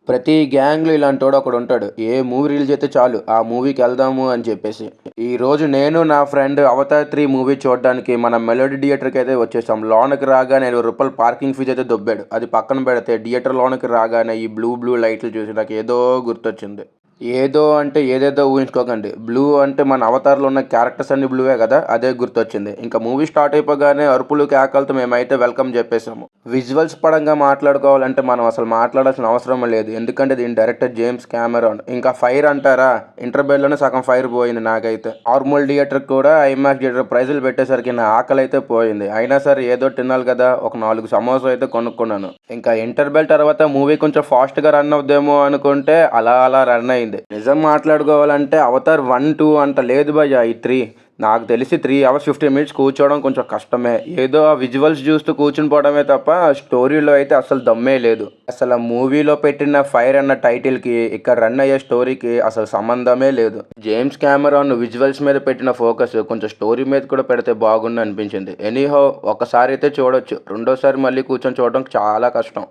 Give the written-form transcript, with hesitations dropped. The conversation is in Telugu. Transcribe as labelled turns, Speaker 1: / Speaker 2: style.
Speaker 1: ప్రతి గ్యాంగ్‌లో ఇలాంటోడు ఒకడుంటాడు. ఏ మూవీ రిలీజ్ అయితే చాలు, ఆ మూవీకెళ్దాము అని చెప్పేసి. ఈరోజు నేను నా ఫ్రెండ్ 'అవతార్ 3' మూవీ చూడడానికి మన మెలోడీ థియేటర్‌కైతే వచ్చేసాం. లోనకి రాగానే రూ. 20 పార్కింగ్ ఫీజ్ అయితే దొబ్బాడు. అది పక్కన పెడితే థియేటర్ లోనకి రాగానే ఈ బ్లూ లైట్లు చూసి నాకేదో గుర్తొచ్చింది. ఏదో అంటే ఏదేదో ఊహించుకోకండి. బ్లూ అంటే మన 'అవతార్‌లో' ఉన్న క్యారెక్టర్స్ అన్నీ బ్లూవే కదా! అదే గుర్తొచ్చింది. ఇంకా మూవీ స్టార్ట్ అయిపోగానే అరుపులు, కేకలతో మేమైతే వెల్కమ్ చెప్పేసాము. విజువల్స్ పరంగా మాట్లాడుకోవాలంటే మనం అసలు మాట్లాడాల్సిన అవసరం లేదు. ఎందుకంటే దీని డైరెక్టర్ జేమ్స్ కెమెరాన్. ఇంకా ఫైర్ అంటారా? ఇంటర్వెల్‌లోనే సగం ఫైర్ పోయింది నాకైతే. నార్మల్ థియేటర్‌కి కూడా ఐమాక్స్ థియేటర్ ప్రైజులు పెట్టేసరికి నా ఆకలైతే పోయింది. అయినా సరే ఏదో తినాలి కదా! ఒక 4 సమోసాలు అయితే కొనుక్కున్నాను. ఇంకా ఇంటర్వెల్ తర్వాత మూవీ కొంచెం ఫాస్ట్‌గా రన్ అవుద్దేమో అనుకుంటే అలా రన్ అయింది. నిజం మాట్లాడుకోవాలంటే 'అవతార్ 1, 2' అంత లేదు భయ్యా ఈ 3. నాకు తెలిసి 3 అవర్స్ 15 మినిట్స్ కూర్చోవడం కొంచెం కష్టమే. ఏదో ఆ విజువల్స్ చూస్తూ కూర్చుని పోవడమే తప్ప స్టోరీలో అయితే అసలు దమ్మే లేదు. అసలు మూవీలో పెట్టిన ఫైర్ అన్న టైటిల్‌కి ఇక్కడ రన్ అయ్యే స్టోరీకి అసలు సంబంధమే లేదు. జేమ్స్ కెమెరాన్ విజువల్స్ మీద పెట్టిన ఫోకస్ కొంచెం స్టోరీ మీద కూడా పెడితే బాగుండు అనిపించింది. ఎనీహౌ ఒక్కసారి అయితే చూడొచ్చు. రెండోసారి మళ్ళీ కూర్చొని చూడడం చాలా కష్టం.